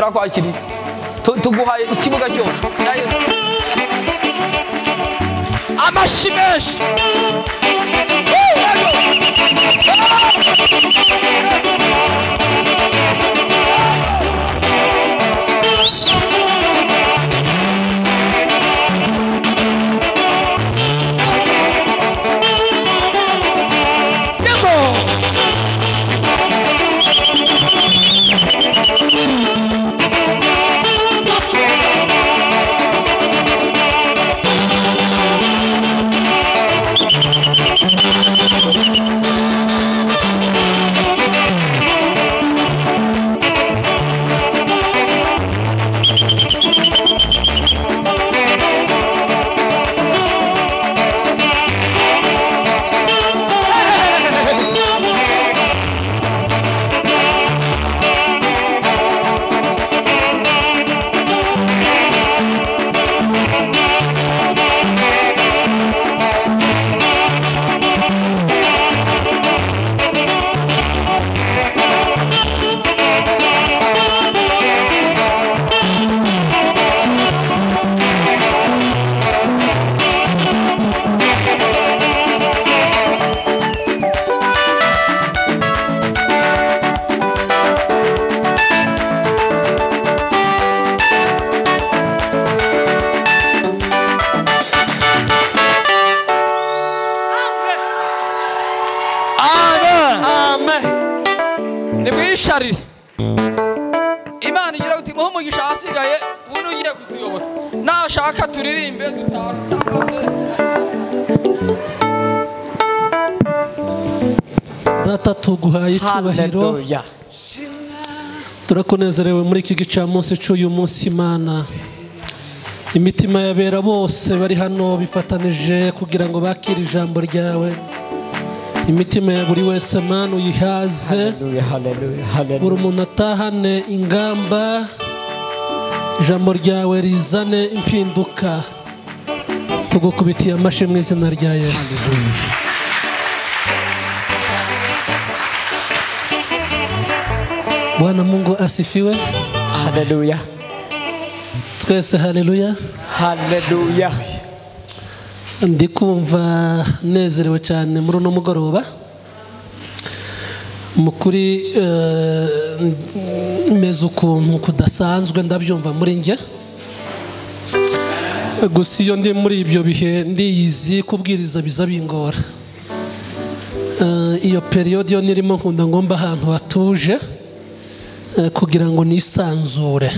turakwakiriye tuguhaye ikibuga cyose na Yesu amashyi menshi Imana igira uti muhe umugisha hasigaye ubundi ugiye kutuyobora nashaka turirimbe dutaha data tuguhaye icyubahiro turakunezerewe muri iki gicamunsi cy'uyu munsi Imana imitima yabera bose bari hano bifatanije kugira ngo bakire ijambo ryawe imitima ya buri wese Mana uyihaze buri umuntu atahane ingamba ijambo ryawe rizane impinduka tugukubitiye amashyi mu izina rya Yesu Bwana Mungu asifiwe haleluya twese haleluya haleluya ndi kumva nezerewe cyane muri uno mugoroba mukuri meze ukuntu kudasanzwe ndabyumva muri njye gusa iyo ndi muri ibyo bihe ndiyizi kubwiriza biza bingora iyo periode yo nirimo nkunda ngomba ahantu hatuje kugira ngo nisanzure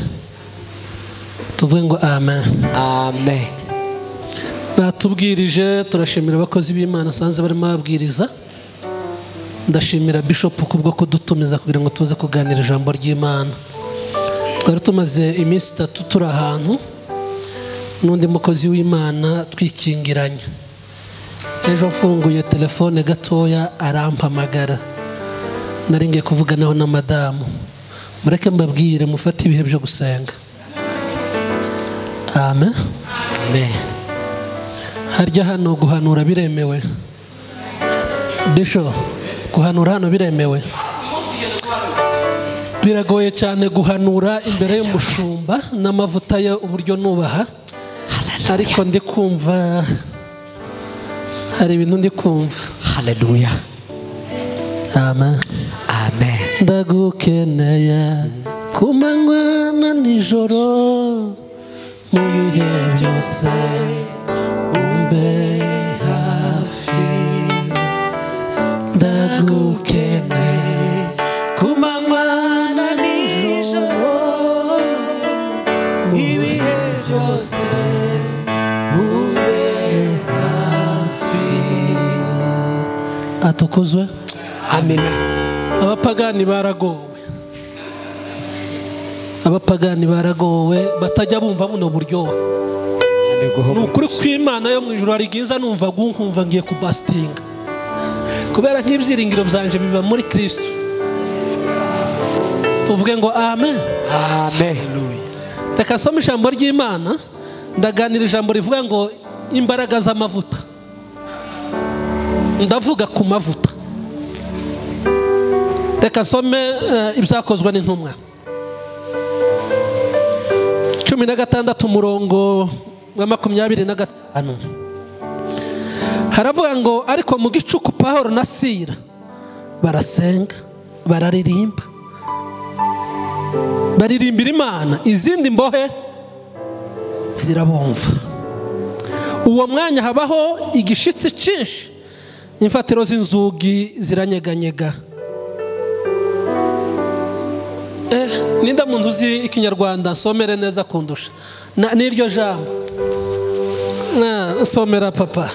tuvuge ngo amen amen batubwirije turashimira abakozi b'Imana sanze barimo babwiriza ndashimira bishop kubwo kudutumiza kugira ngo tuze kuganira ijambo ry'Imana twari tumaze iminsi 3 turi ahantu n'undi mukozi w'Imana twikingiranye ejo mfunguye telefone gatoya arampamagara nari ngiye kuvuganaho na madamu mureke mbabwire mufate ibihe byo gusenga amen amen harya hano guhanura biremewe Bishop guhanura hano biremewe biragoye cyane guhanura imbere y'umushumba n'amavuta ye uburyo nubaha ariko ndi kumva hari ibintu ndi kumva haleluya amen amen ndagukeneye kumanywa na nijoro mu bihe byose umbe hafi ndagukeneye kumanywa na nijoro mu bihe byose umbe hafi atukuzwe amen abapagani baragowe batajya bumva buno buryo nukuri kw'Imana yo mu ijuru hari giza numva nkumva ngiye kubastinga kubera nk'ibyiringiro byanje biba muri Kristo tuvuge ngo amen amen reka nsome ijambo ry'Imana ndaganira ijambo rivuga ngo imbaraga z'amavuta ndavuga ku mavuta reka nsome ibyakozwe n'intumwa 16 umurongo wa 25 haravuga ngo ariko mu gicuku Pawulo na Sila barasenga baririmbira Imana, izindi mbohe zirabumva. Uwo mwanya habaho igishitsi cyinshi, imfatiro z'inzugi ziranyeganyega. Ninda muntu uzi ikinyarwanda somere neza kundusha n'iryo jambo somera papa.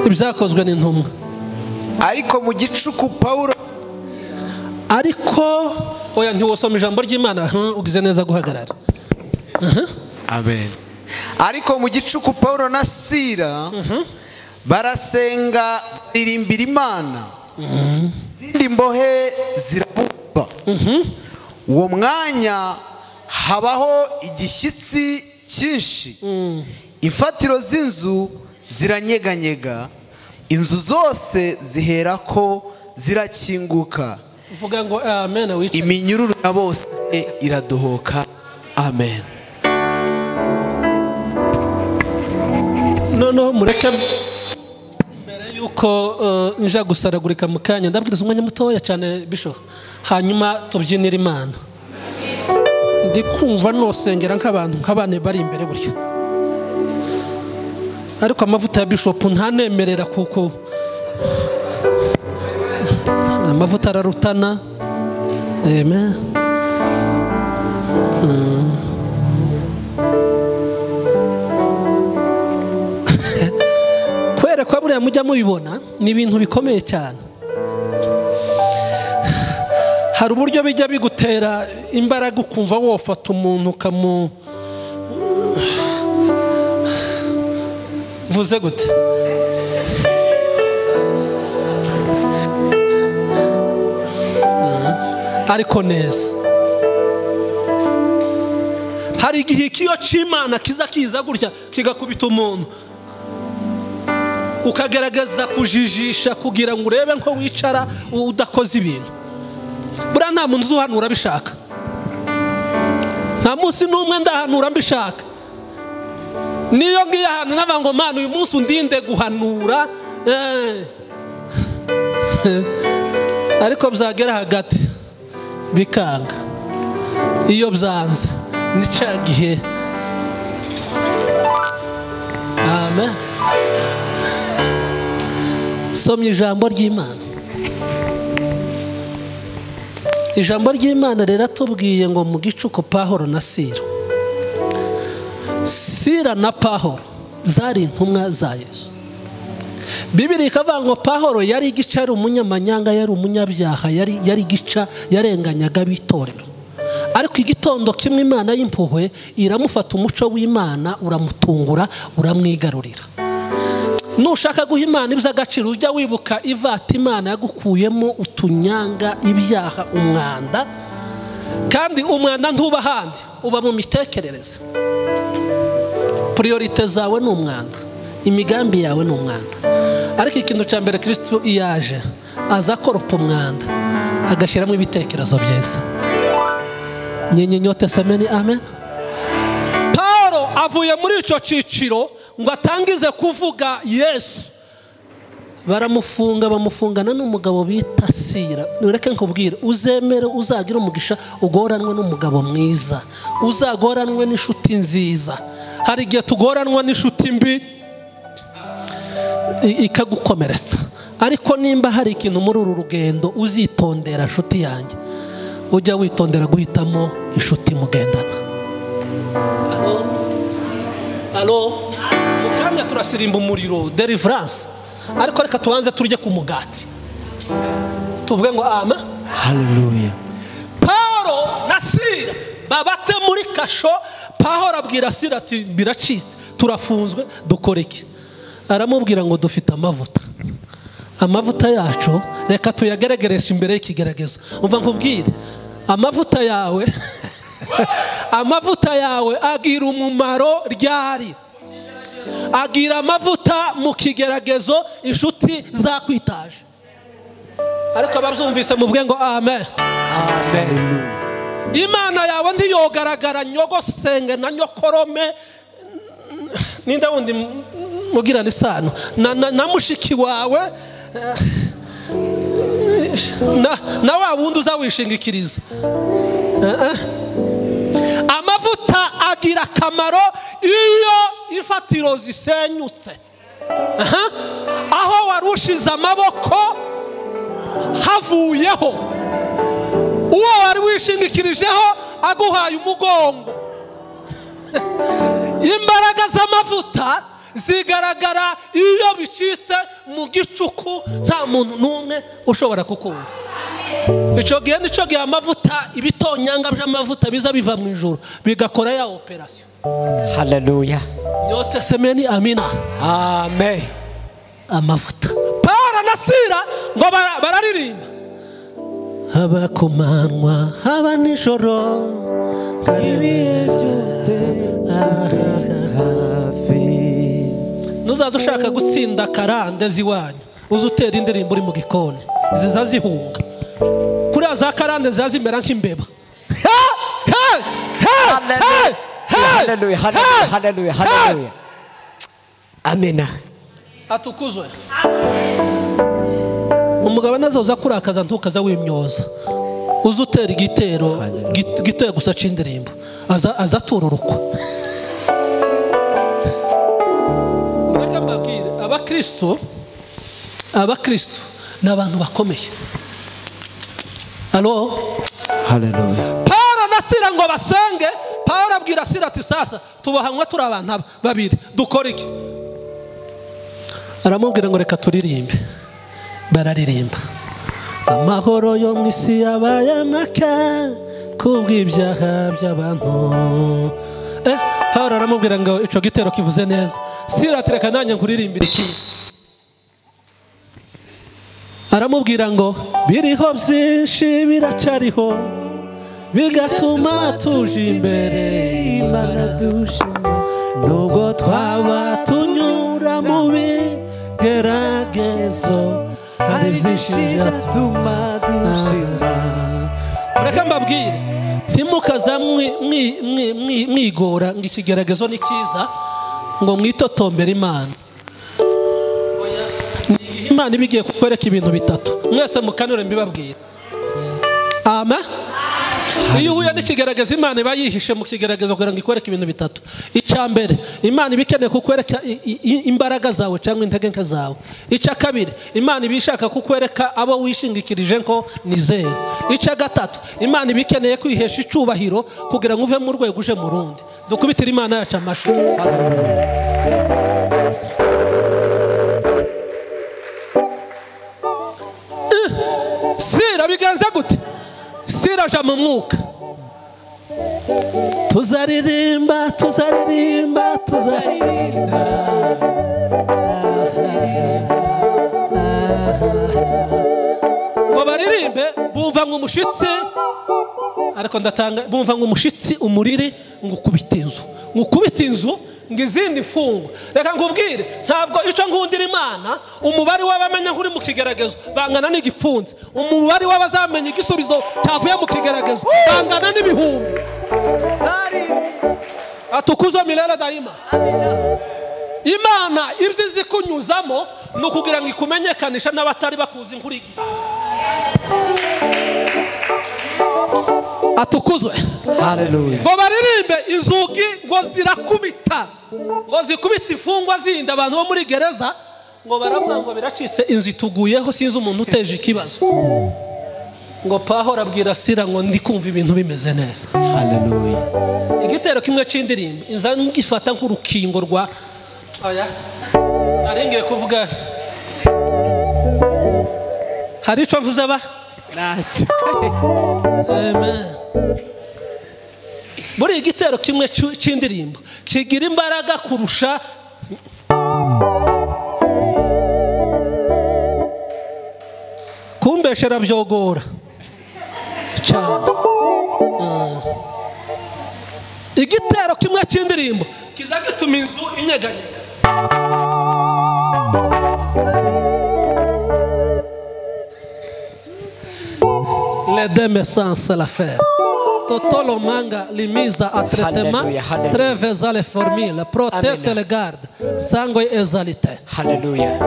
Ibyakozwe n'intumwa. Ariko mu gicuku Pawulo, ariko oya ntiwosoma ijambo ry'Imana ugize neza guhagarara. Amen. Ariko mu gicuku Pawulo na Sila barasenga baririmbira Imana, izindi mbohe zirabumva. Uwo mwanya habaho igishyitsi cyinshi, imfatiro z'inzu ziranyeganyega, inzu zose ziherako zirakinguka. Uvuga ngo amen wica. Iminyururu na bose iradohoka. Amen. No mureke mbere yuko nja gusaragurika mu kanya ndabwiriza umwanya mutoya cyane Bishop, hanyuma tubyinira Imana. Ndi kumva nosengera nk'abane bari imbere gutyo, ariko amavuta ya Bishop ntanemerera kuko amavuta ararutana. Amen. Kwerekwa buriya mujya mubibona ni ibintu bikomeye cyane. Hari uburyo bijya bigutera imbaraga ukumva wofata umuntu vuze gute, ariko neza. Hari igihe kiyo cy'Imana kiza gutya kigakubita umuntu, ukagerageza kujijisha kugira ngo urebe nko wicara udakoze ibintu. Buriya nta muntu uzuhanura bishaka, nta munsi n'umwe ndahanura mbishaka. Niyo ngiye ahantu nkava ngo Mana uyu munsi undinde guhanura, ariko byagera hagati bikanga. Iyo byanze nica gihe. Amen. Somye ijambo ry'Imana. Ijambo ry'Imana rero tubwiye ngo mu gicuku Pawulo na Sila na Pawulo zari intumwa za Yesu. Bibiri ikavuga ngo Pawulo yari igica, yari umunyamanyanga, yari umunyabyaha, yari igica, yarenganyaga bitorero. Ariko igitondo kimwe Imana y'impuhwe iramufata, umuco w'Imana uramutungura, uramwigarurira. Nushaka guha Imana iby'agaciro ujya wibuka ivata Imana yagukuyemo utunyanga, ibyaha, umwanda. Kandi umwanda ntuba handi, uba mu mitekerereze. Priorite zawe ni umwanda, imigambi yawe ni umwanda. Ariko ikintu cya mbere Kristo iyaje aza koropa umwanda agashyiramo ibitekerezo byiza. Nyenyenyote semeni amen. Pawulo avuye muri icyo ciciro ngo atangize kuvuga Yesu, baramufunga, bamufungana n'umugabo bita Sila. Nureke nkubwire, uzemere uzagira umugisha ugoranwe n'umugabo mwiza, uzagoranwe n'inshuti nziza. Hari igihe tugoranwa n'inshuti mbi ikagukomeretsa, ariko nimba hari ikintu muri uru rugendo uzitondera nshuti yanjye, ujya witondera guhitamo inshuti mugendana. Alo mukanya turasirimba umuriro deliverance, ariko reka tubanze turye ku mugati tuvuge ngo amen. Hallelujah. Pawulo na Sila babate muri kasho. Pawulo abwira Sila ati biracitse, turafunzwe, dukora iki? Aramubwira ngo dufite amavuta yacu, reka tuyageregeresha imbere y'ikigeragezo. Umva nkubwire, amavuta yawe amavuta yawe agira umumaro ryari? Agira amavuta mu kigeragezo inshuti zakwitaje. Ariko ababyumvise muvuge ngo amen. Amen. imana yawe ntiyogaragara nyogosenge na nyokorome ninde wundi mugirana isano na mushiki wawe na wa wundi uzawishingikiriza. Amavuta agira akamaro iyo ifatiro zisenyutse. Aho warushize amaboko havuyeho, uwo wari wishingikirijeho aguhaye umugongo. Imbaraga z'amavuta zigaragara iyo bicitse mu gicuku, nta muntu n'umwe ushobora kukumva. Icyo gihe nicyo gihe amavuta, ibitonyanga by'amavuta biza biva mu ijuru bigakora ya operasiyo. Haleluya. Nyote semeni amina. Amen. Amavuta. Pawulo na Sila ngo bararirimba, haba ku manywa haba nijoro, ibihe byose hafi. Nuzaza ushaka gutsinda karande ziwanyu, uza utera indirimbo uri mu gikoni, ziza zihunga. Kuriya za karande ziza zimera nk'imbeba. Haleluya, haleluya, haleluya, haleluya. Amina. Atukuzwe. Umugabo nazoza kurakaza ntukaza wimyoza, uza utera igitero gitoya gusa c'indirimbo, aza tururukwa. Mureka mbabwire, abakristo n'abantu bakomeye. Alo. Haleluya. Pawulo na Sila ngo basenge. Pawulo abwira Sila ati sasa tubahanywa turi abantu babiri, dukora iki? Aramubwira ngo reka turirimbe. Bararirimba. Amahoro yo mu isi yabaye make kubw'ibyaha by'abantu. Pawulo aramubwira ngo ico gitero kivuze neza. Sila ati reka nanjye nkuririmbira iki. Aramubwira ngo biriho byinshi biracariho bigatuma tuje imbere Imana dushima, nubwo twaba tunyura mu bigeragezo hari byinshi bigatuma dushima. Reka mbabwire, timukaza mwigora ngo ikigeragezo ni cyiza ngo mwitotombere Imana. Imana ibigiye kukwereka ibintu bitatu, mwese mukanure mbibabwira. Amen. Iyo uhuye n'ikigerageza, Imana iba yihishe mu kigerageza kugira ngo ikwereke ibintu bitatu. Icya mbere, Imana iba ikeneye kukwereka imbaraga zawe cyangwa intege nke zawe. Icya kabiri, Imana iba ishaka kukwereka abo wishingikirije ko nizera. Icya gatatu, Imana iba ikeneye kwihesha icubahiro kugira ngo uve mu rwego uje mu rundi. Dukubitire Imana yacu amashyi. Sila bigenze gute? Sila aja mu mwuka. Tuzaririmba, tuzaririmba, tuzaririmba. Ngo baririmbe bumva nk'umushitsi, ariko ndatanga bumva nk'umushitsi umuriri ngo ukubita inzu. Ngo ukubita inzu ngo izindi mfungwa. Reka ngubwire, ntabwo icyo nkundira Imana, umubare w'abamenya nk'uri mu kigeragezo bangana n'igipfunsi. Umubare w'abazamenya igisubizo cyavuye mu kigeragezo bangana n'ibihumbi. Atukuzwe milele daima. Imana ibyo izi kunyuzamo ni ukugira ngo ikumenyekanisha n'abatari bakuzi nk'uri. Atukuzwe. Haleluya. Ngo baririmbe inzugi ngo zirakubita, ngo zikubita imfungwa zindi abantu bo muri gereza, ngo baravuga ngo biracitse, inzu ituguyeho, sinzi umuntu uteje ikibazo. Ngo Pawulo abwira Sila ngo ndi kumva ibintu bimeze neza. Haleluya. Igitero kimwe c'indirimbo inza ngifata nk'urukingo rwa aya naringiye kuvuga. Hari ico mvuze ba? Nacho. Amen. Muri igitero kimwe c'indirimbo kigira imbaraga kurusha kumbeshera byogora cyane. Igitero kimwe c'indirimbo kiza gituma inzu inyeganyega. Les deux me sans la faire. Totolo manga limisa a traitement. Hallelujah, hallelujah. Treveza le formule. Protete Amen. le garde. Sangue exalite. Hallelujah.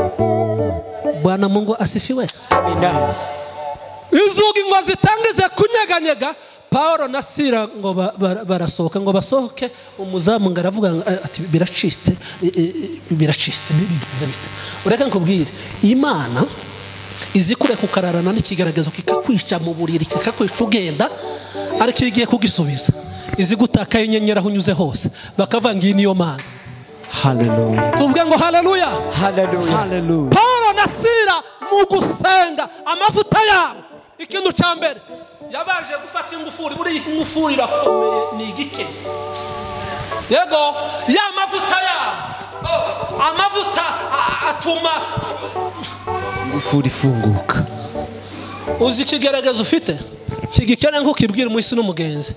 Bwana Mungu asifiwe. Amina. Izugi ngo zitangize kunyeganyega. Paulo na Sila ngo barasohoka ngo basohoke umuzamu ngo aravuga ati biracitse biracitse bibize bite. Ureka nkubwire Imana izikure kukararana n'ikigaragazo kikakwisha mu buriri kikakwisha ugenda ariko igiye kugisubiza izigutaka inyenyera hunyuze hose bakavanga niyo Mana. Hallelujah. Tuvuge ngo haleluya. Hallelujah. Hallelujah. Paulo na Sila mu gusenga amavuta yabo ikintu cya mbere yabaje gufata ingufuri muri iyi ngufuri irakomeye ni igike yego ya mavuta yabo amavuta atuma Ngufuri funguka. uzi ikigaragazo ufite kigikeneye nko kibwira umuhisi n'umugenzi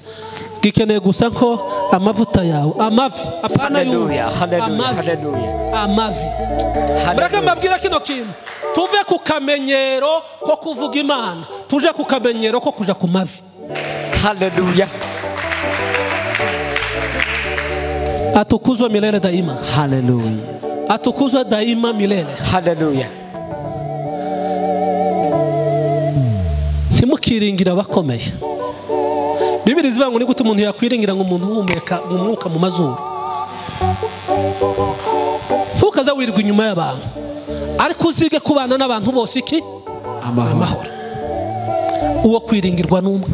gikeneye gusa ko amavuta yawe amavi apana Hallelujah. Hallelujah. Hallelujah. amavi baraka mbabwira kino kintu tuve ku kamenyero ko kuvuga Imana tuje ku kamenyero ko kuja ku mavi. Hallelujah. Atukuzwe milele daima. Hallelujah. Atukuzwe daima milele. Hallelujah. Ntimukiringira abakomeye. Bibiri zivuga ngo ni gute umuntu yakwiringira ngo umuntu uhumeka umwuka mu mazuru. Ntukaza wirwa inyuma y'abantu. Ariko uzige kubana n'abantu bose iki? Amahoro. Uwo kwiringirwa n'umwe.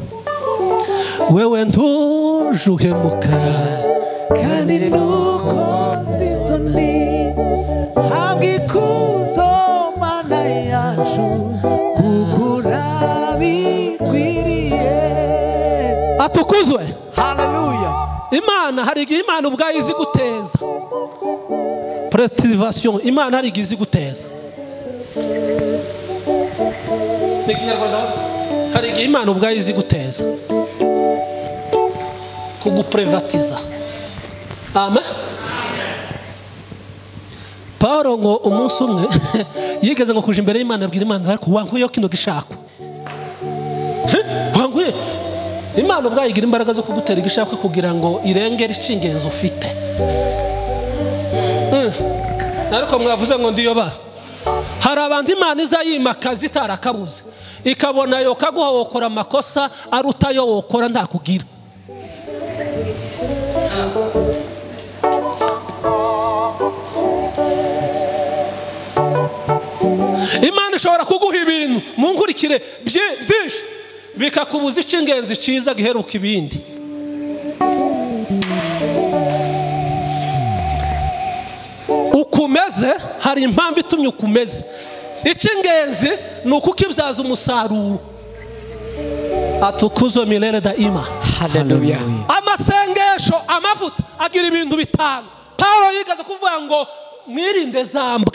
Wewe ntujuhemuka kandi nuko sisoni habwikuzo Mana yacu kukura bikwiriye. atukuzwe. Hallelujah. Imana hari igihe Imana ubwayo izi guteza preservation. Imana hari igihe izi guteza hari igihe Imana ubwayo izi guteza kuguprivatiza. Amen. Paulo ngo umunsi umwe yigeze ngo kuja imbere y'Imana abwira Imana ariko wankuyeho kino gishako wankuye. Imana ubwayo igira imbaraga zo kugutera igishako kugira ngo irengere icingenzo ufite. Ariko mwavuze ngo ndiyo hari abantu Imana iza yimakaza itarakabuze ikabona yo kaguha wokora amakosa aruta yo wokora ntakugira. Imana ishobora kuguha ibintu mu nkurikire byinshi bikakubuza icingenzi ciza giheruka ibindi. Ukumeze hari impamvu itumye ukumeze. Icingenzi ni ukukibyaza umusaruro. Atukuzwe milele daima. Hallelujah. Amasengesho amavuta agira ibintu bitanu. Paulo yigaze kuvuga ngo mwirinde zambwa.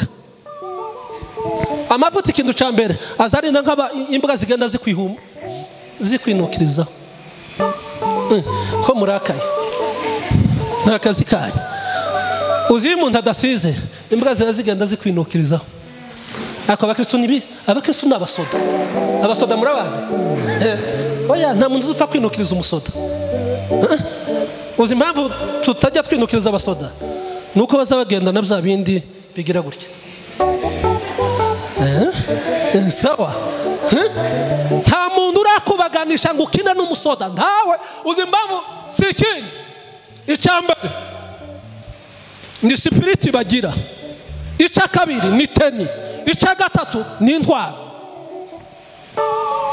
Amavuta ikintu cya mbere azarinda nk'aba imbwa zigenda zikwinukirizaho. Ko murakaye nta kazi kanyu. Uzi iyo umuntu adasize imbwa zigenda zikwinukirizaho. Ariko abakristo ni abasoda. Abasoda murabazi? Oya nta muntu uzupfa kwinukiriza umusoda. Uzi impamvu tutajya twinukiriza abasoda? Nuko bazabagenda na bya bindi bigira gutya. Sawa. Nta muntu urakubaganisha ngo ukine n'umusoda ntawe. Uzi impamvu si ikindi icyambere ni spiriti bagira. Icya kabiri ni teni. Icya gatatu ni intwaro.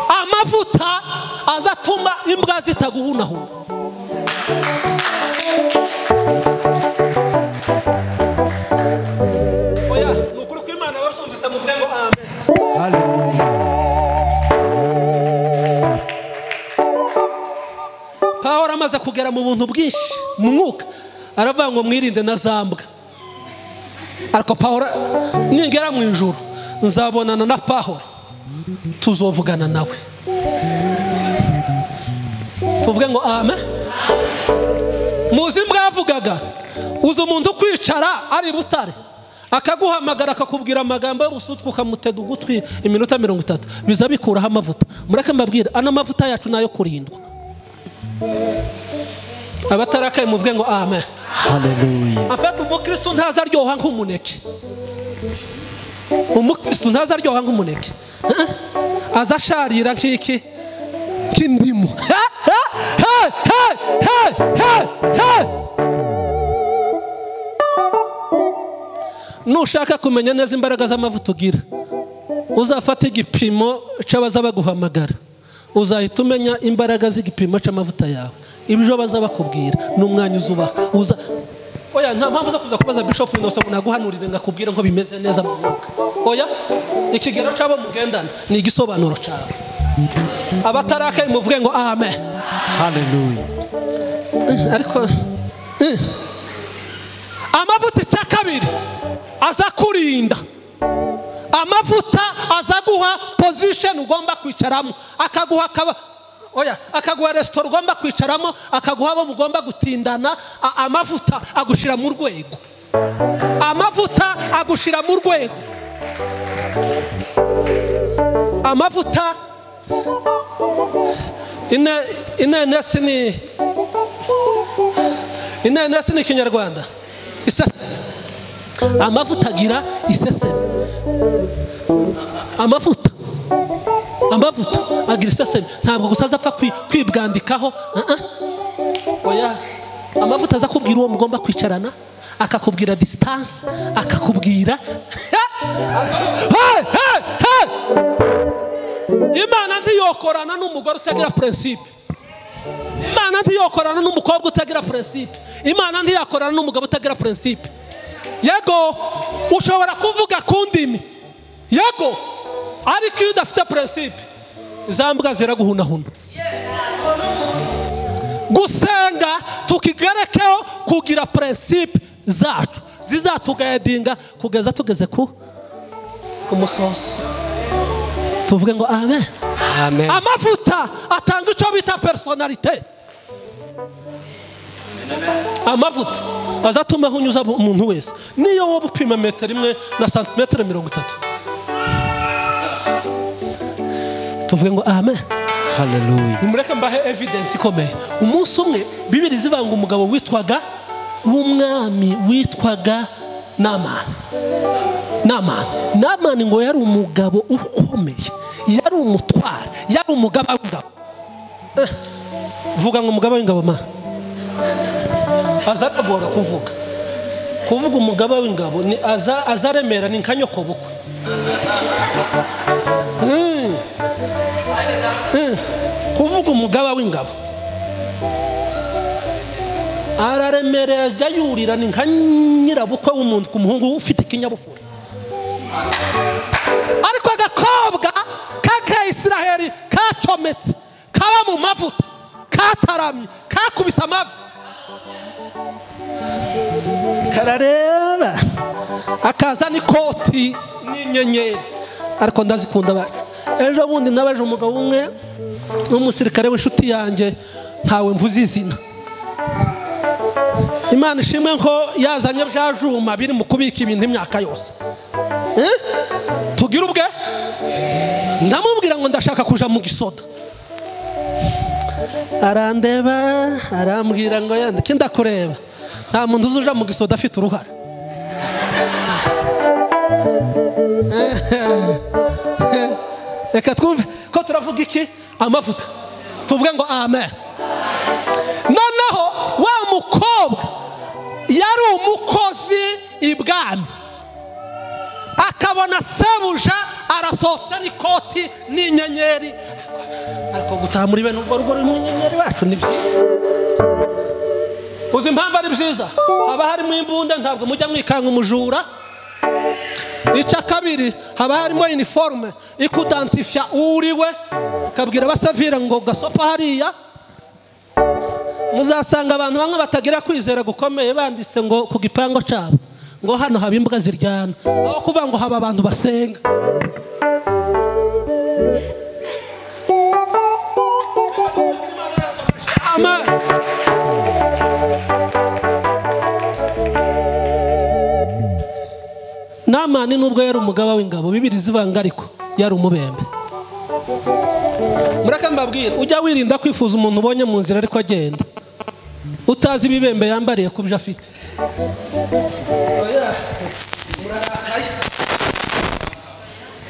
Amavuta azatuma imbwa zitaguhunahuna. Oya nukuri ko Imana wasumvise mu vuga ngo amen. Hallelujah. Paulo amaze kugera mu buntu bwinshi mu mwuka aravuga ngo mwirinde na zambwa. Ariko Paulo ningera mu ijuru nzabonana na Paulo tuzovugana nawe. Tuvuge ngo amen. Muzi mwavugaga uzi umuntu kwicara ari rutare akaguhamagara akakubwira amagambo y'ubusutwa ukamutega ugutwi iminota 30 biza bikuraho amavuta. Mureke mbabwira ana mavuta yacu nayo kurindwa. abatarakaye muvuge ngo amen. Hallelujah. Afite umukristo ntazaryoha nk'umuneke. Umukristo ntazaryoha nk'umuneke. Azasharira nk'iki kindimu. Nushaka kumenya neza imbaraga z'amavuta ugira, uzafata igipimo c'abaza baguhamagara, uzahita umenya imbaraga z'igipimo c'amavuta yawe. Ibyo baza bakubwira n'umwanya uzubaha. Oya, nta mpamvu zo kuza kubaza Bishop Innocent naguhanurire ngakubwira ngo bimeze neza mu mwuka. Oya, ikigero cyabo mugendana ni igisobanuro cyawe. Abatarakaye muvuge ngo amen. Hallelujah. Ariko amavuta cya kabiri aza kurinda. Amavuta aza guha position ugomba kwicaramo, akaguha akaguha restaurant ugomba kwicaramo, akaguha abo mugomba gutindana. Amavuta agushira mu rwego. Amavuta agushira mu rwego. Amavuta inanasi ni Kinyarwanda. Amavuta agira iseseme. Amavuta agira iseseme. Ntabwo gusa azapfa kwibwandikaho. Oya, amavuta aza kubwira uwo mugomba kwicarana, akakubwira distance, akakubwira Imana ntiyokorana n'umugore utagira principe. Imana ntiyokorana n'umukobwa utagira principe. Imana ntiyakorana n'umugabo utagira principe. Yego ushobora kuvuga ku ndimi, yego, ariko iyo udafite principe zambwa ziraguhunahuna. Gusenga tukigerekeho kugira principe zacu zizatugayadinga kugeza tugeze ku musozo. Tuvuge ngo amen. Amen. Amavuta atanga icyo bita personalite. Amavuta azatuma hunyuza umuntu wese, niyo wowe upima metero 1 na santimetero 30. Tuvuge ngo amen. Hallelujah. Nimureke mbahe evidence ikomeye. Umunsi umwe Bibiri zivanga umugabo witwaga w'umwami witwaga Namani ngo yari umugabo ukomeye, yari umutware, yari umugaba w'ingabo. Vuga ngo umugaba w'ingabo ma azaragora kuvuga umugaba w'ingabo ni azaremera ni nkanyoko bukwe. Kuvuga umugaba w'ingabo araremerera yurira ni nkanyirabukwe w'umuntu ku muhungu ufite ikinyabufura. Ariko agakobwa k'Isiraheli kacometse, kaba mu mavuta, kataramye, kakubise amavi, karareba akaza n'ikoti n'inyenyeri. Ariko ndazikunda ba ejo bundi nabaje umugabo umwe n'umusirikare w'inshuti yanjye, ntawe mvuze izina. Imana ishimwe ko yazanye bya juma biri mu kubika ibintu imyaka yose. Tugira ubwe ndamubwira ngo ndashaka kuja mu gisoda. Arandeba arambwira ngo yandike ndakureba, nta muntu uzuja mu gisoda afite uruhara. Reka twumve ko turavuga iki amavuta. Tuvuge ngo amen. Noneho wa mukobwa yari umukozi ibwami, akabona sebuja arasosa n'ikoti n'inyenyeri. Ariko gutaha muri bene ubwo rugo n'inyenyeri bacu ni byiza. Uzi impamvu ari byiza? Haba harimo imbunda, ntabwo mujya mwikanga umujura. Icya kabiri, haba harimo uniforme ikudantifya uriwe, kabwira abasavira ngo gasopa hariya. Muzasanga abantu bamwe batagira kwizera gukomeye banditse ngo ku gipango cyabo ngo hano haba imbwa ziryana, aho kuvuga ngo haba abantu basenga. Amen. Namani nubwo yari umugaba w'ingabo, Bibiri zivanga ariko yari umubembe. muraka mbabwira ujya wirinda kwifuza umuntu ubonye mu nzira ariko agenda utazi ibibembe yambariye kubyo afite.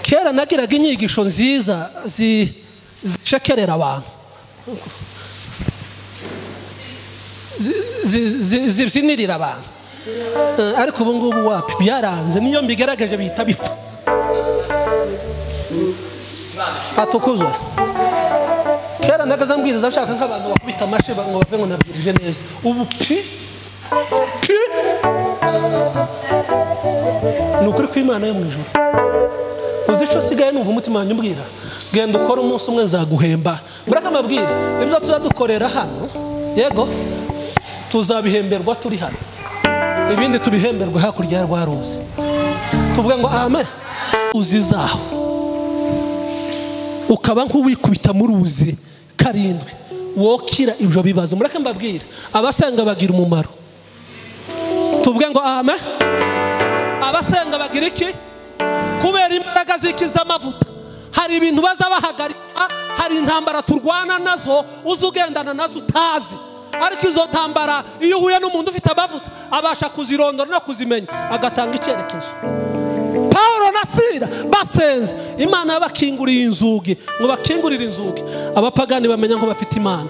Kera nagiraga inyigisho nziza zishekerera abantu, zibyinirira abantu, ariko ubu ngubu wapi byaranze, niyo mbigaragaje bihita bipfa. Atukuzwe. Kera nagaza mbwiriza nshaka nk'abantu bakubita amashi ngo bave ngo nabwirije neza. Ubu ni ukuri kw'Imana yo mu ijuru. Uzi icyo sigaye numva umutima wanjye umbwira, genda ukora umunsi umwe nzaguhemba. Muraka mbabwire ibyo tuzadukorera hano, yego tuzabihemberwa turi hano, ibindi tubihemberwa hakurya ya Rwaruzi. Tuvuga ngo amen. Uzizaho ukaba nk'uwikubita mu ruzi karindwi wokira ibyo bibazo. Muraka mbabwire abasenga bagira umumaro. Tuvuge ngo amen. Abasenga bagira iki? Kubera imbaraga zikiza amavuta. Hari ibintu baza bahagarika, hari intambara turwana nazo uzugendana nazo utazi, ariko izo ntambara iyo uhuye n'umuntu ufite amavuta abasha kuzirondora no kuzimenya agatanga icyerekezo. Paulo na Sila basenze, Imana yabakinguriye inzugi, ngo bakingurire inzugi. Abapagani bamenya ngo bafite Imana.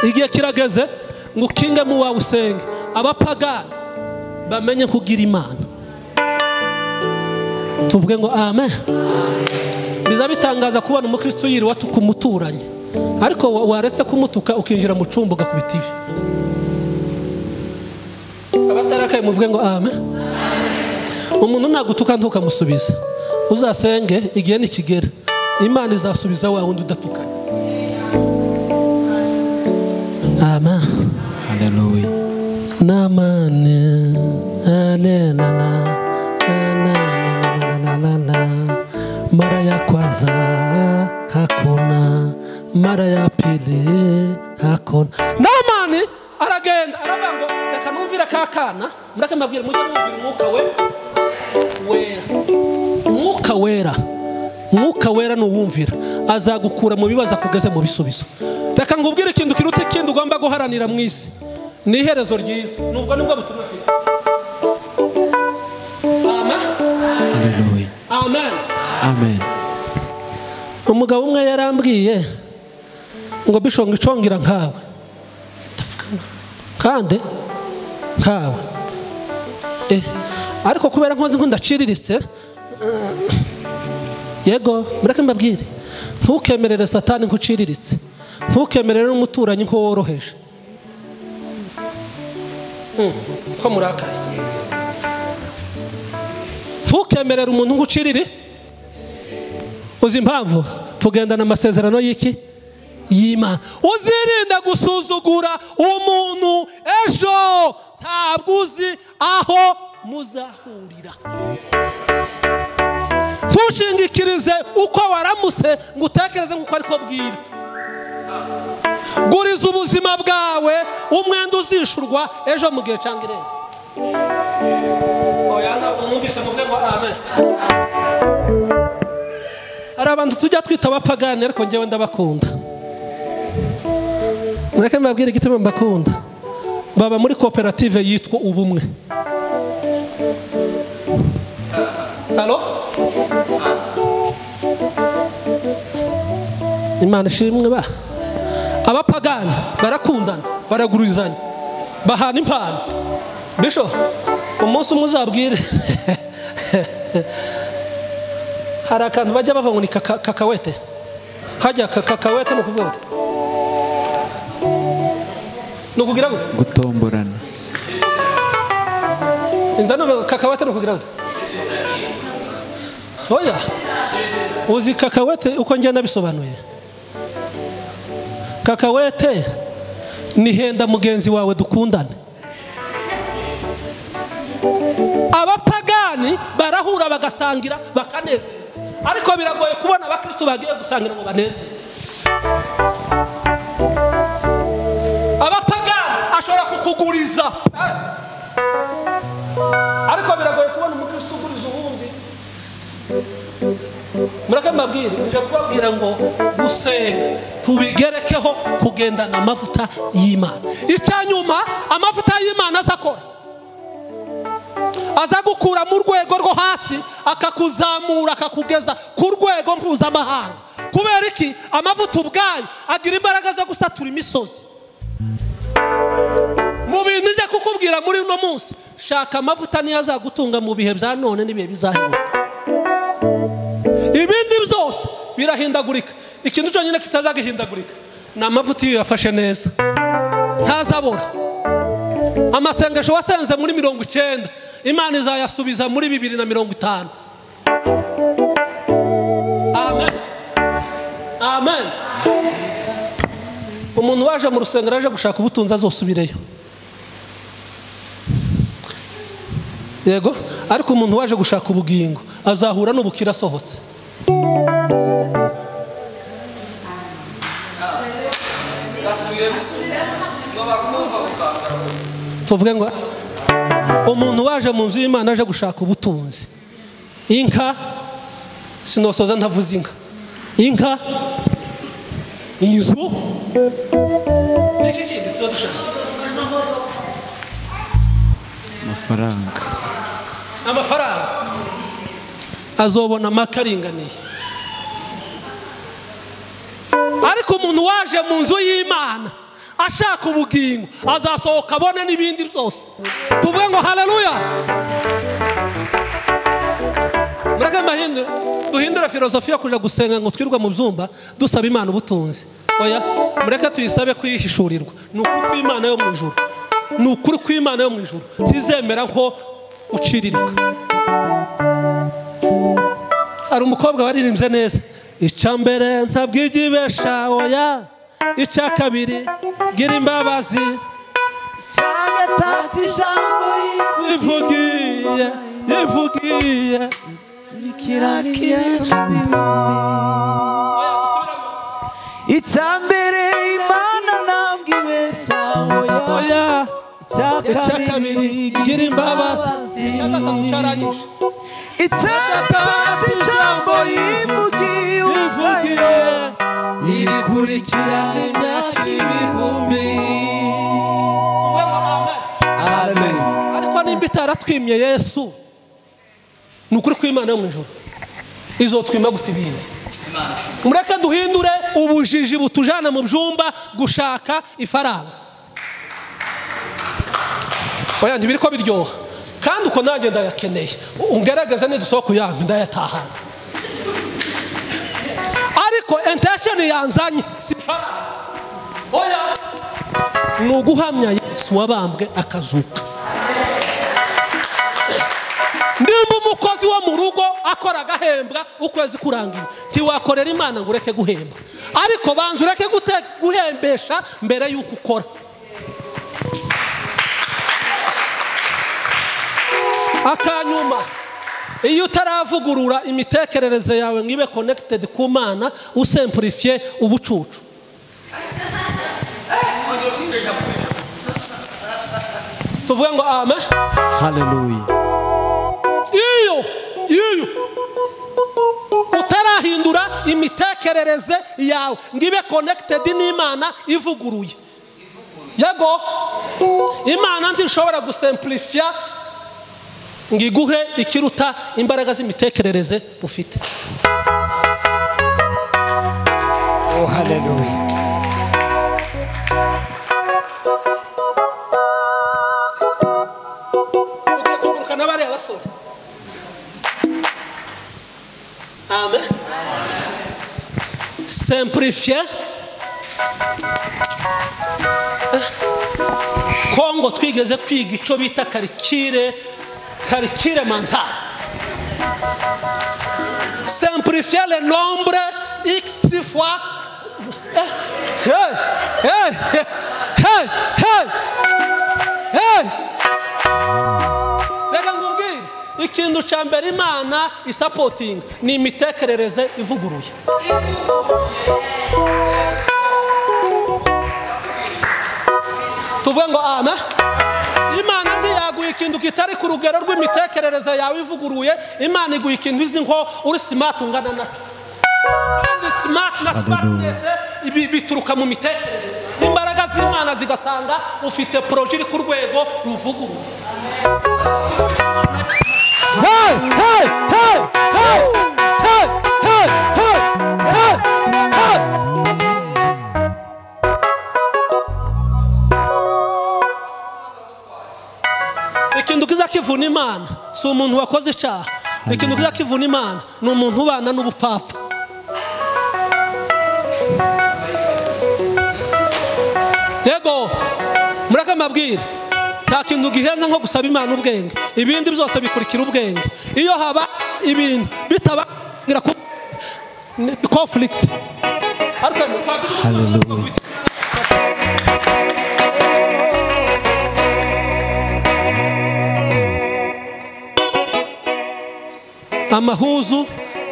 Igihe kirageze ngo ukinge mu wawe usenge. Abapagani bamenye kugira Imana. Tuvuge ngo amen. Biza bitangaza kubona umukristo yiriwe atuka umuturanyi, ariko waretse kumutuka ukinjira mu cumba ugakubita ivi. Abatarakaye muvuge ngo amen. Umuntu nagutuka ntukamusubiza, uzasenge igihe nikigera Imana izasubiza wa wundi udatuka. Amen. Hallelujah. Namane alelala mara ya kwanza hakuna, mara ya pili hakuna. Namani aragenda arabango reka numvira kakana, murake mbabwire mujye mwumvira umwuka wera. Umwuka wera, umwuka wera nuwumvira azagukura mu bibazo akugeze mu bisubizo. Reka ngubwire ikintu kiruta ikindi ugomba guharanira mu isi, ni iherezo ryiza. Nubwo nibwo butumwa afite. Amen. Hallelujah. Amen. Amen. Umugabo umwe yarambwiye ngo bishonga icongira nkawe, kandi nkawe ariko kubera nkoze ngo ndaciriritse, yego mureke mbabwire ntukemerere Satani nkuciriritse, ntukemerere n'umuturanyi nko woroheje. Ko murakaye, ntukemerere umuntu nkuciriri. Uzi impamvu? Tugendana amasezerano y'iki? Y'Imana. Uzirinda gusuzugura umuntu ejo, ntabwo uzi aho muzahurira. Ntushingikirize uko waramutse ngo utekereze nk'uko ariko bwira. Guriza ubuzima bwawe umwenda uzishurwa ejo mu gihe cyangwa irembo. Oya ntabwo mwumvise muvuge ngo amen. Hari abantu tujya twita abapagani ariko njyewe ndabakunda. Mureke mbabwire igituma mbakunda. Baba muri koperative yitwa Ubumwe. Halo? Imana ishimwe ba. Abapagani barakundana, baragurizanya, bahana impano. Bisho, umunsi umwe uzabwire hari akantu bajya bava ngo ni kakawete. Hajya kakawete no kuvuga no kugira gute? Gutomborana. Inzano kakawete no kugira gute? Oya, uzi kakawete uko ngenda bisobanuye. Kakawete ni henda mugenzi wawe dukundane. Abapagani barahura bagasangira bakaneze, ariko biragoye kubona abakristo bagiye gusangira ngo baneze. Abapagani ashobora kukuguriza, ariko biragoye kubona umukristo uguriza uwundi. mureke mbabwire nje kubabwira ngo gusenga tubigerekeho kugendana amavuta y'Imana. Icyanyuma amavuta y'Imana azakora aza gukura mu rwego rwo hasi akakuzamura akakugeza ku rwego mpuzamahanga. Kubera iki? Amavuta ubwayo agira imbaraga zo gusatura imisozi. Mu bintu nje kukubwira muri uno munsi, shaka amavuta niyo azagutunga mu bihe bya none n'ibihe bizaheruka. Ibindi byose birahindagurika, ikintu cyonyine kitazagihindagurika ni amavuta iyo yafashe neza ntazabora. Amasengesho wasenze muri 90 Imana izayasubiza muri 2050. Amen. Amen. Umuntu waje mu rusengero aje gushaka ubutunzi azosubireyo. Yego, ariko umuntu waje gushaka ubugingo azahura n'ubukira asohotse. Tuvuge ngo umuntu waje mu nzu y'Imana aje gushaka ubutunzi, inka sinosoza ntavuze inka inzu n'iki kindi tuzadushaka amafaranga azobona amakaringaniye. Ariko umuntu waje mu nzu y'Imana ashaka ubugingo azasohoka abone n'ibindi byose. Tuvuge ngo haleluya. Mureke mahindura duhindura filosofiya kuja gusenga ngo twirwa mu byumba dusaba Imana ubutunzi. Oya, mureke tuyisabe kwihishurirwa. Ni ukuri kw'Imana yo mu ijuru, ni ukuri kw'Imana yo mu ijuru ntizemera ko uciririka. Hari umukobwa waririmbye neza, icambere ntabwigibesha oya, icya kabiri gira imbabazi, icya gatatu ijambo yivugiye ikiraniye icambere Imana ntabwibesha oya, icya kabiri gira imbabazi, icya gatatu cyaranyishe, icya gatatu ijambo yivugiye irikurikirana imyaka ibihumbi. Amen. Ariko nimba itaratwimye Yesu, ni ukuri kw'Imana yo mu ijuru izotwima gute ibindi. Mureke duhindure ubujiji butujana mu byumba gushaka ifaranga. Oya ntibiri ko biryoha kandi uko nanjye ndayakeneye, ungerageze nidusohoka kuyampa ndayatahana. Ariko intention yanzanye si faranga. Oya ni uguhamya Yesu wabambwe akazuka. Ndimba umukozi wo mu rugo akora agahembwa ukwezi kurangiye, ntiwakorera Imana ngo ureke guhemba. Ariko banza ureke guhembesha mbere y'uko ukora. Akanyuma iyo utaravugurura imitekerereze yawe ngibe connected ku Mana, usemplifie ubucucu. Tuvuge ngo amen. Hallelujah. Iyo utarahindura imitekerereze yawe ngibe connected n'Imana ivuguruye. Yego Imana ntishobora gusemplifia ngiguhe ikiruta imbaraga z'imitekerereze ufite. Oh hallelujah. Tuguruka n'abari abasore. Amen. Simplifier. Kongo twigeze kwiga icyo bita calcul mental. Simplifier le nombre x fois. Reka ngubwire ikintu cya mbere Imana isapotinga ni imitekerereze ivuguruye. Tuvuge ngo amen. Imana ntiyaguha ikintu kitari ku rugero rw'imitekerereze yawe ivuguruye. Imana iguha ikintu izi nko uri smart ungana nacyo. smart na smartness ibi bituruka mu mitekerereze. Imbaraga z'Imana zigasanga ufite projet iri ku rwego ruvuguruye. Hey, hey, hey, hey, hey, hey, hey, hey, hey. Ikintu kiza kivuna Imana si umuntu wakoze icyaha. Ikintu kiza kivuna Imana ni umuntu ubana n'ubupfapfa. Yego muraka mabwire nta kintu gihenze nko gusaba Imana ubwenge, ibindi byose bikurikira ubwenge. Iyo haba ibintu bitabangira ku conflict. Hallelujah. Amahuzu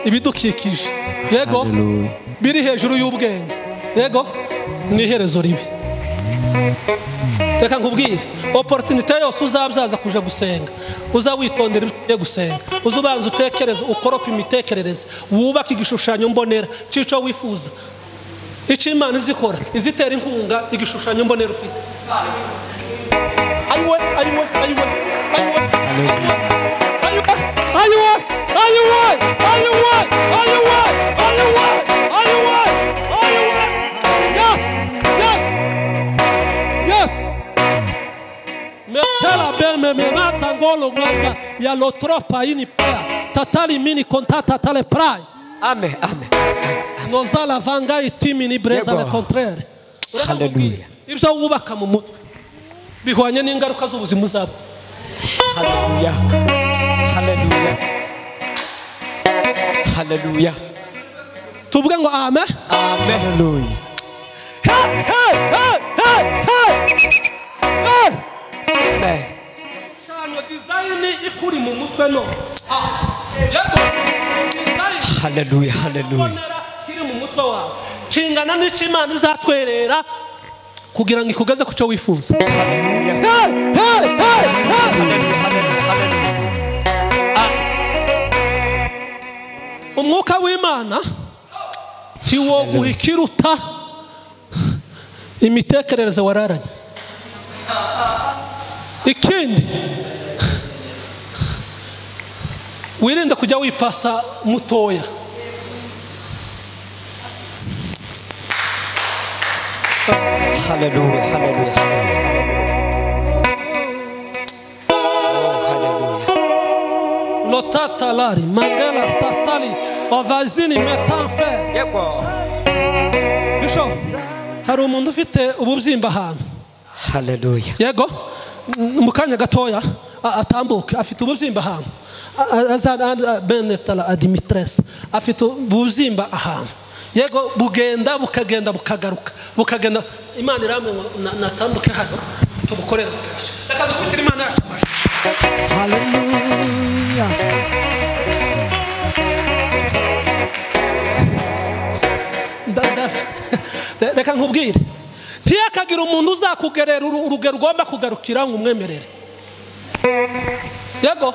ibidukikije yego Hallelujah. biri hejuru y'ubwenge yego ni iherezo ribi. Reka nkubwire opportunity yose uzabyaza kuja gusenga uzawitondera ibyo gusenga, uzubanza utekereza ukoropa imitekerereze, wubaka igishushanyo mbonera cico wifuza. Ico Imana izikora izitera inkunga igishushanyo mbonera ufite. Ayiwe ayiwe ayiwe ayiwe ayiwe ayiwe yes yes yes metela beme memaza ngolo nganga ya lotropa ini pea tatali mini kontata tale prai. Amen, amen. Nozala vanga itimi ni breza le contraire. Hallelujah. Ibyo wubaka mu mutwe bihwanye n'ingaruka z'ubuzima zabo. Hallelujah. Hallelujah. Hallelujah. Tuvuge ngo amen. Amen. Hallelujah. Hey, hey, hey, hey, hey, hey. Amen. Shanyo design ikuri mu mutwe no. Yego. Design. Hallelujah. Hallelujah. Kiri mu mutwe wawe. Kingana n'icyo Imana izatwerera kugira ngo ikugeze ku cyo wifuza. Hallelujah. Hey, hey, hey, hey. Umwuka w'Imana ntiwo guhikiruta imitekerereze wararanye. Ikindi wirinde kujya wipasa mutoya. Hallelujah. Hallelujah. Oh, hallelujah. Lotata lari mangela sasali ovazini metanfe. Yego. Bisho hari umuntu ufite ububyimba ahantu. Hallelujah. Yego mu kanya gatoya atambuke afite ububyimba ahantu. Azana benetala adimitres afite ububyimba ahantu. Yego bugenda bukagenda bukagaruka bukagenda. Imana iramwe natambuke hano tubukorera. Reka dukutire Imana yacu. Hallelujah. Reka nkubwire ntiyakagira umuntu uzakugerera urugero ugomba kugarukira ngo umwemerere. Yego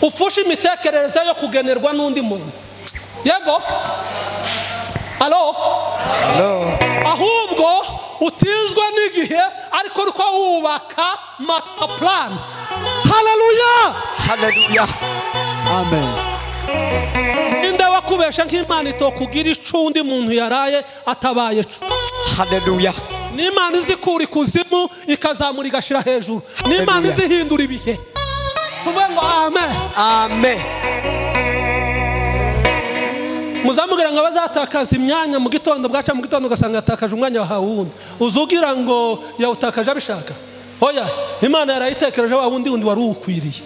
ufushe imitekerereze yo kugenerwa n'undi muntu. Yego alo ahubwo utizwe n'igihe ariko uko wubaka plan. Hallelujah. Hallelujah. Amen. Inde wakubesha nk'Imana itokugira icundi muntu yaraye atabaye cu. Hallelujah. N'Imana izikura ikuzimu ikazamura igashira hejuru. N'Imana izihindura ibihe. Tuvuge ngo amen. Amen. Muzamugira ngo bazatakaza imyanya mu gitondo bwaca mu gitondo ugasanga yatakaje umwanya wahawe wundi. Uzugira ngo yawutakaje abishaka. Oya Imana yarayitekereje wa wundi wari ukwiriye.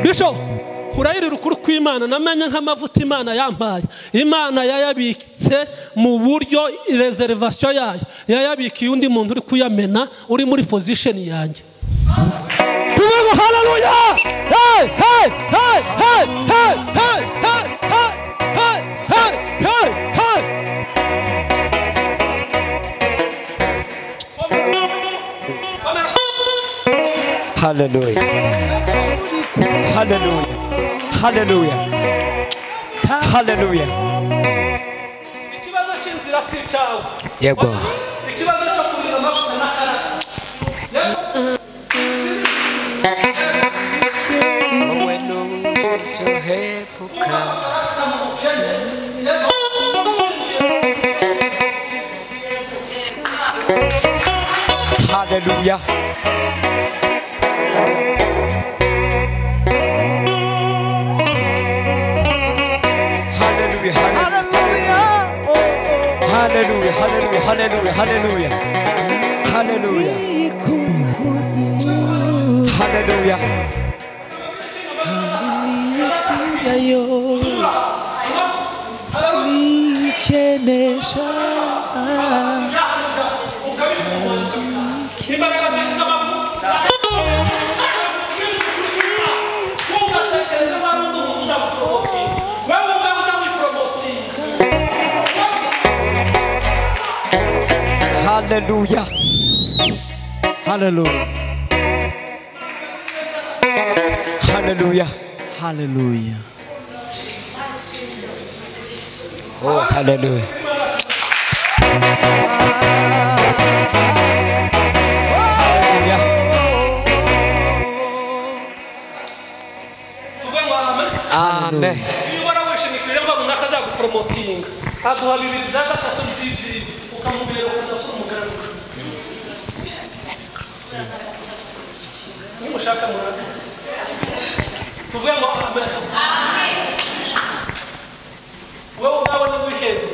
Bisho urayirira ukuri kw'Imana namenye nk'amavuta Imana yampaye. Imana yayabitse mu buryo reservation yayo yayabikiye undi muntu uri kuyamena uri muri position yanjye. Tuvuge hallelujah. Hey, hey, hey, hey, hey, hey, hey, hey, hey, hey, hey. Hallelujah. Hallelujah. Hallelujah. Hallelujah. ikibazo cy'inzira si cyawe Yego. ikibazo cyo kurira amafuta n'akara Hallelujah. Hallelujah. Hallelujah. Hallelujah. Hallelujah. Hallelujah. Hallelujah. Hallelujah. Hallelujah. Hallelujah. Hallelujah. Hallelujah. Oh, hallelujah. Amen. iyo warawishimikije ngo runaka azagupromotinga aguha 2 bya 3 by'ibyibi ukamubwira ukaza kumugararuka nimushaka muraza tuvuge ngo amen wowe ubwawe ni wihendo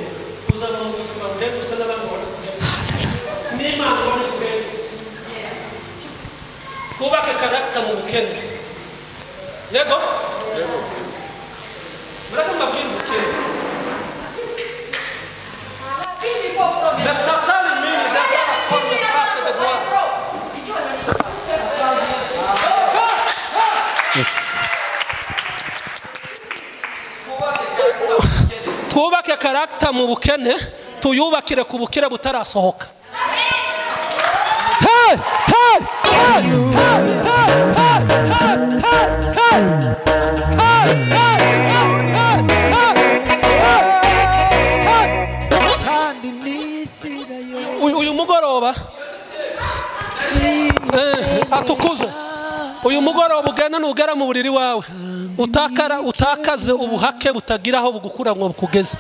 uzaba mu buzima bwawe gusa n'abamubona n'Imana ubone kubera twubake karagita mu bukene yego muraka mabwira ubukene Natali mimi nataka forme face de gloire. Yes. Twubake karagita mu bukene tuyubakire ku bukire butarasohoka. Hey! Hey! Hey! Uyu mugoroba atukuzwe uyu mugoroba ugana nugera mu buriri wawe utakaze ubuhake butagira aho bugukura ngo bukugeze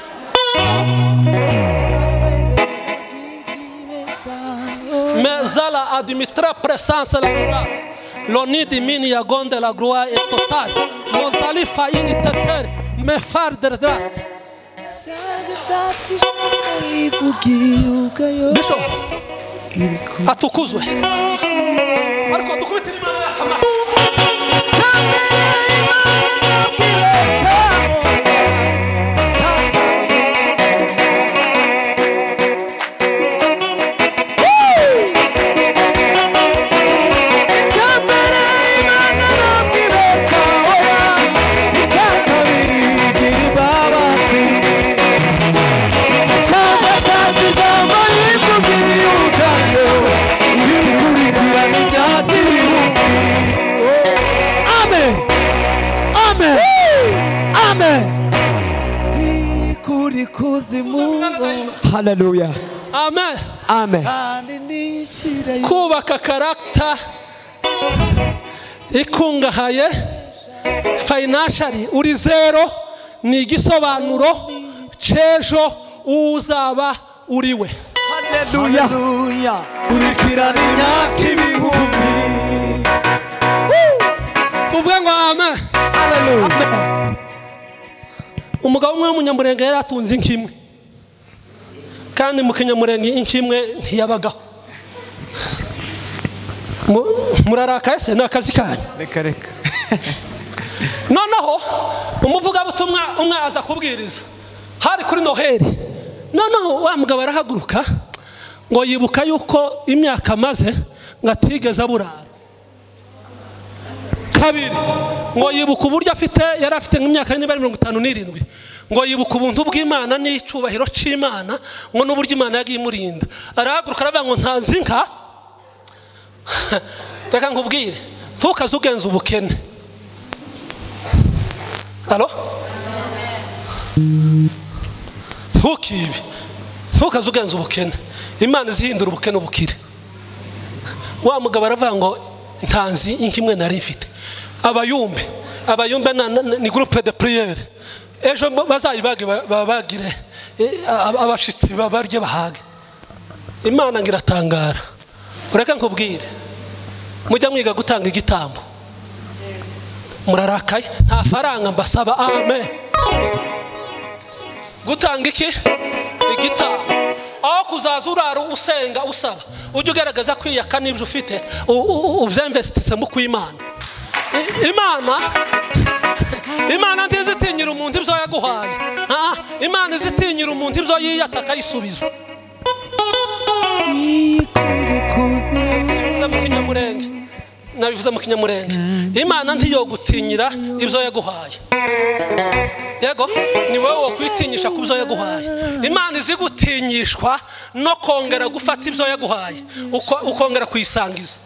mezala admitra présence la grâce l'oni di mini agonde la gloire est totale mozali fa in terre me far der drast Bishop atukuzwe ariko dukubitira Imana yatamaka Hallelujah. Amen. Amen. Kubaka karagita ikungahaye financially uri zero ni igisobanuro cy'ejo uzaba uriwe. Hallelujah. Urikirana imyaka ibihumbi. Tuvuge ngo amen. Hallelujah. Umugabo umwe w'umunyamurenge yari atunze inkimwe kandi mu kinyamurenge inkimwe ntiyabagaho muraraka ese nakazi kanyu Reka noneho umuvugabutumwa umwe aza kubwiriza hari kuri Noheli noneho wa mugabo arahaguruka ngo yibuka yuko imyaka maze ngatigeze aburara kabiri ngo yibuka uburyo yari afite nk'imyaka 57 ngo yibuka ubuntu bw'Imana n'icubahiro c'Imana ngo n'uburyo Imana yagiye imurinda arahaguruka aravuga ngo ntazinka reka nkubwire ntukazugenza ubukene Alo? Ntukibe, ntukaze ugenza ubukene. Imana izihindura ubukene ubukire. Wa mugabo aravuga ngo ntanzi inkimwe nari mfite. Abayumbe ni groupe de prière. Ejo bazayibage babagire abashitsi babarye bahage. Imana ngiratangara. Ureka nkubwire, mujya mwiga gutanga igitambo, murarakaye nta faranga mbasaba. Amen. Gutanga iki igitambo, aho kuzaza urara usenga usaba, ujye ugaragaza kwiyaka n'ibyo ufite ubyinvestise mu kw'Imana. Imana ntizitinyira umuntu ibyo yaguhaye. Imana izitinyira umuntu ibyo yiyatsa akayisubiza. Nabivuze mu Kinyamurenge, Imana ntiyogutinyira ibyo yaguhaye. Yego, ni wowe wo kwitinyisha ku byo yaguhaye. Imana izigutinyishwa no kongera gufata ibyo yaguhaye ukongera kuyisangiza.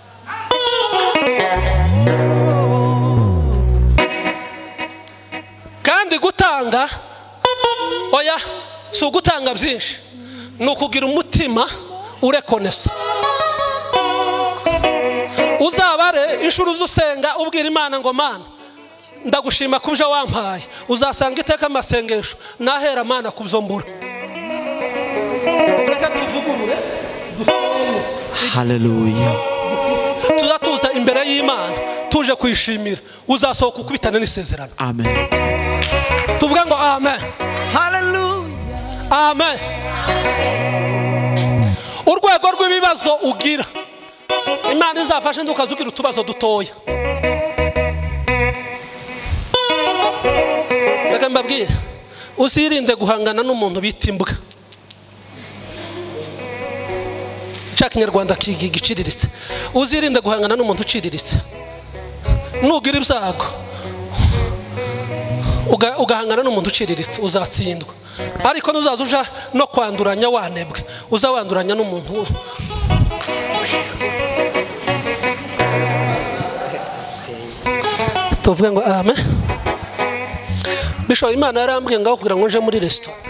Kandi gutanga oya si ugutanga byinshi, ni ukugira umutima urekonesa. Uzabare inshuro usenga ubwira Imana ngo Mana ndagushima kubyo wampaye, uzasanga iteka amasengesho nahera Mana kubyo mbura. Reka tuvugurure. Hallelujah. Tuzatuza imbere y'Imana tuje kwishimira, uzasohoka ukubitana n'isezerano. Amen. Tuvuga ngo amen. Hallelujah. Amen. Urwego rw'ibibazo ugira, Imana izafashe ndukazugira utubazo dutoya. Reka mbabwire, uzirinde guhangana n'umuntu bita imbwa. Kinyarwanda giciriritse. Uzirinde guhangana n'umuntu uciriritse. Nugira ibyago ugahangana n'umuntu uciriritse uzatsindwa. Ariko nuzaza uja no kwanduranya wanebwe, uzawanduranya n'umuntu. Tuvuge ngo amen. Bishop Imana yarambwiye ngaho kugira ngo nje muri restaurant.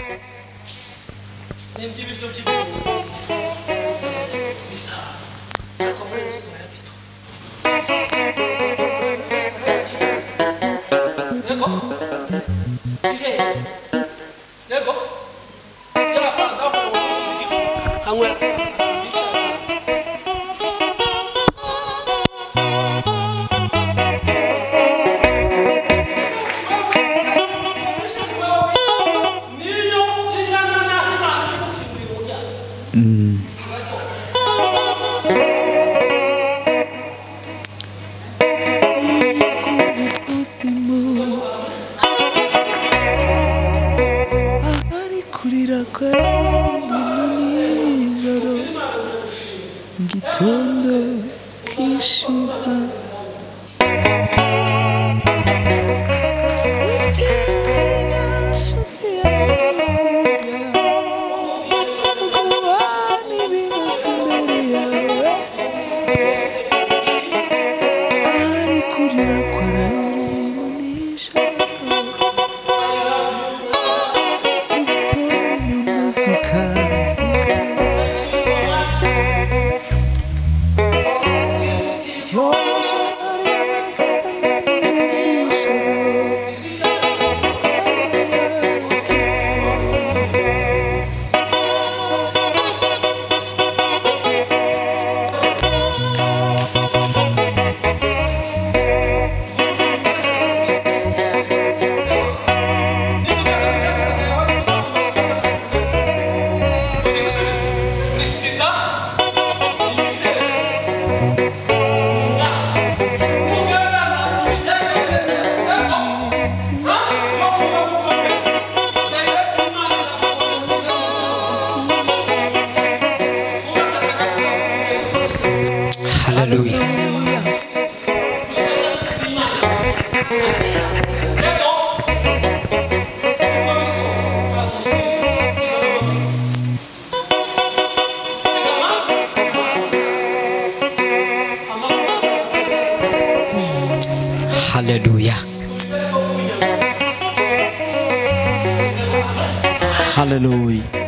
Hallelujah. Hallelujah.